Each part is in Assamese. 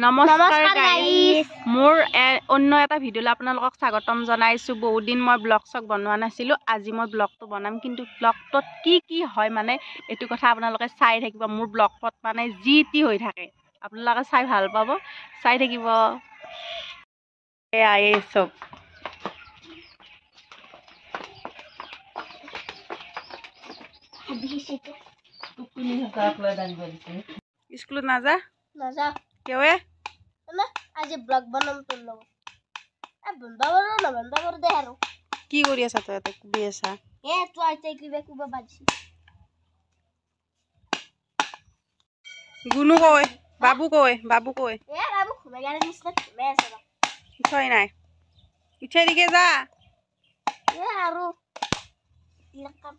নমস্কাৰ গাইস মোৰ অন্য এটা ভিডিঅ'লৈ আপোনালোকক স্বাগতম জনাইছো বহুত দিন মই ব্লগ চক বনোৱা নাছিলো আজি মই ব্লগটো বনাম কিন্তু ব্লগটোত কি হয় মানে এটো কথা আপোনালোকে চাই থাকিব মোৰ ব্লগত মানে জিটি হৈ থাকে আপোনালোকে চাই ভাল পাব চাই থাকিব এই সব স্কুলত নাযা কেৱে আজি ব্লগ বনাম তোৰ লগত বনবা বৰো না বনবা বৰো দে আৰু কি কৰি আছা তই এটা কুবি আছা তো আইতে কিবা বাজি গুনু কই বাবু কই বাবু ঘুমে গেলে নিছনা ঘুমে আছে বা উঠাই নাই উঠাই দিকে যা আৰু ইলাকাম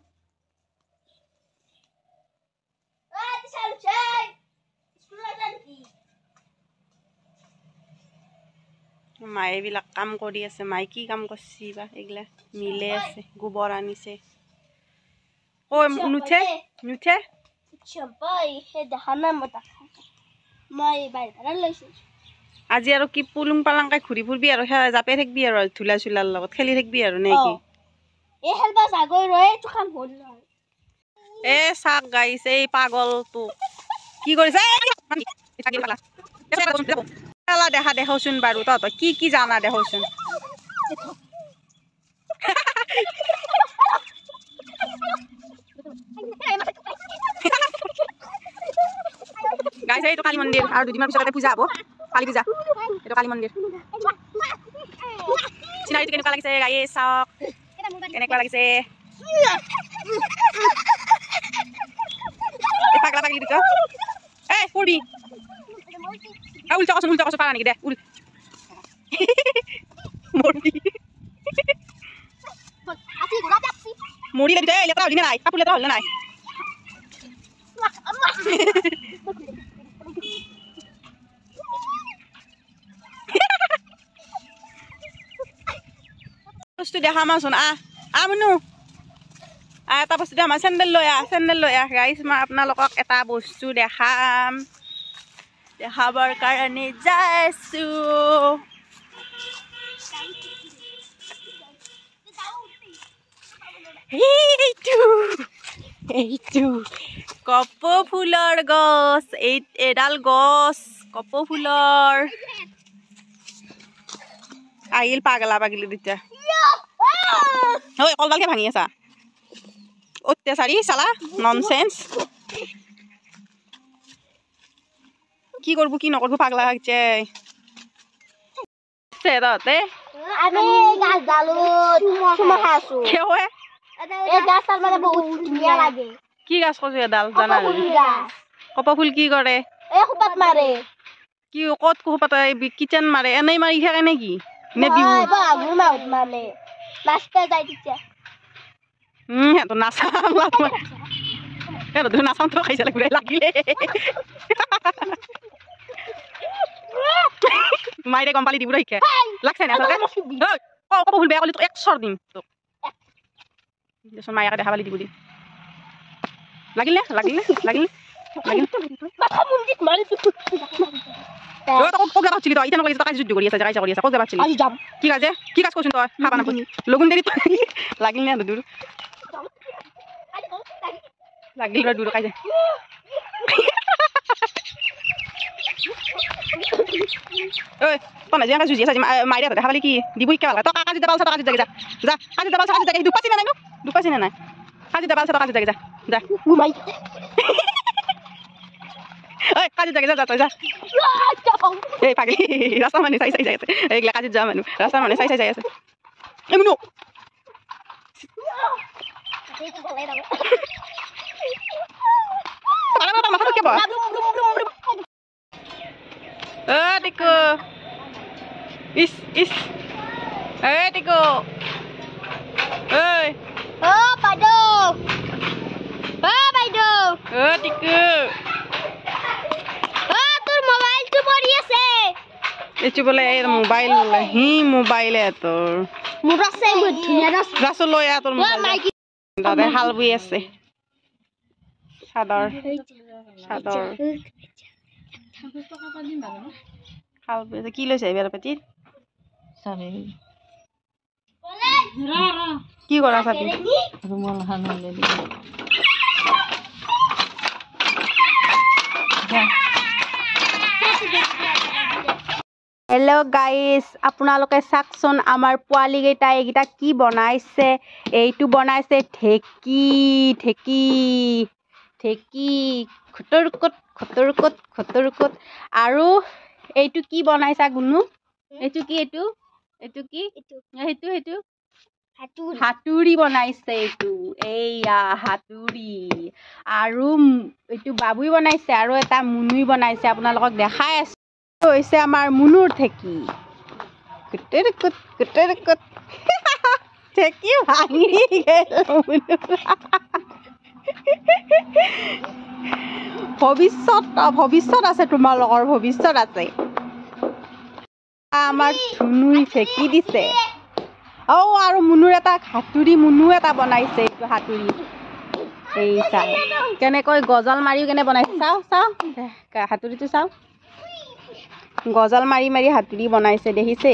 চালু চাই স্কুল যান কি মায়ে বিলাক কাম কৰি আছে মাই কি কাম করছি বা এগুলা মিলে আছে গোবর আনিছে ও নুঠে চম্পাই হে দেখানা মতা মই বাইরে লৈছো আজি আৰু কি পুলুং পালাংকাই ঘুৰি ফুৰবি আৰু জাপে থাকবি আৰু ধুলা চুলাৰ লগত খেলি থাকবি আৰু নেকি এ হেলবা জাগৈ ৰয় তো কাম হল নহয় এ সাক গাইছে এই পাগল তো কি কৰিছে খেলা দেখাওচোন বাৰু তহঁত কি জানা দেখাওচোন গাইছে এইটো কালী মন্দিৰ আৰু দুদিনৰ পিছতে পূজা হ'ব কালী পূজা এইটো কালী মন্দিৰ চিনাৰীটো কেনেকুৱা লাগিছে গাইয়ে চাওক কেনেকুৱা লাগিছে পাগলা পাগলি দিছ এই পঢ়বি উল্টা কচোন পাৰা নেকি দে উল মৰি লাগি দে লেতেৰা হলি নাই কাপোৰ লেতেৰা হল নাই বস্তু দেখামাচোন আমনু এটা বস্তু দেখাম চেণ্ডেল লৈ গাইছ মই আপোনালোকক এটা বস্তু দেখাবৰ কাৰণে যাইছো এইটো কপৌ ফুলৰ গছ এডাল গছ কপৌ ফুলৰ আহিল পাগলা পাগলি দুটা ঐ কলডালকে ভাঙি আছা অত্যাচাৰী চালা ননসেন্স কি করবো কি নকরবো পাগলা হচ্ছে তহঁতে আমি গাছ ডালো চুমা খাইছো এই গাছটার মানে বহুত ধুনীয়া লাগে কি গাছ কৈছো এডাল জানা কপৌ ফুল কি কৰে এই খোপাত মাৰে কি কত খোপাত কিচেন মাৰে এনেই মাৰি থাকে নেকি নে বিহু মানে নাচতে যাই তেতিয়া সিহঁতৰ নাচাম তো খাইছে লাগিলে মাইৰে গম পালি দিব শিকে লাগছে না কপৌ ফুল বেয়া কৰিলি তোক 100 দিম তোক দেচোন মায়াকে দেখা পালি দিব দিম লাগিল কি কাজ করছিস তই খাবা না লগুন দেরি লাগিল না দূর লাগিল দূর কাজে ঐ তই না জিয়া জুজি আছে মাইরে দেখা পালি কি দিব কি ভাল তই কাজি দেবাল কাজি জাগে যা কাজি দেবাল কাজি জাগে দুপাছি না নাই দুপাছি না নাই কাজি দেবাল কাজি জাগে যা ও মাই ঐ কাজি জাগে যা তই যা এই পাগলি রাস্তা মানে চাই যাই আছে এইগুলা কাজে যা মানু রাস্তা মানে চাই যাই আছে এমনো মাথা কে বা Tiko. Is. Tiko. Hey. Oh, Pado. Tiko. তোর মোবাইল তো পড়ি আছে এচু বলে এর মোবাইল বলে মোবাইল এ তোর মুরাসে ধুনিয়া রাস লয় তোর মোবাইল দাদা হাল বই আছে সাদর কি লৈছে বেলপাতিত কি কৰা চাবি হেল্ল' গাইজ আপোনালোকে চাওকচোন আমাৰ পোৱালীকেইটা এইকেইটা কি বনাইছে এইটো বনাইছে ঢেঁকী ঢেঁকী ঢেঁকী খটৰকট আৰু এইটো কি বনাইছা গুনু এইটো কি এইটো এইটো কি সেইটো সেইটো হাতুৰি বনাইছে এইটো এইয়া হাতুৰি আৰু এইটো বাবুই বনাইছে আৰু এটা মুনুই বনাইছে আপোনালোকক দেখাই আছে হৈছে আমাৰ মুনুৰ ঢেঁকী কুটৰকট ঢেঁকী ভাঙি ভৱিষ্যত আছে তোমালোকৰ ভৱিষ্যত আছে আমাৰ ধুনুই ঢেঁকী দিছে আৰু মুনুৰ এটা হাতুৰি মুনু এটা বনাইছে এইটো হাতুৰি এই চাওঁ কেনেকৈ গজল মাৰিও কেনে বনাইছে চাওঁ হাতুৰিটো চাওঁ গজল মাৰি মাৰি হাতুৰি বনাইছে দেখিছে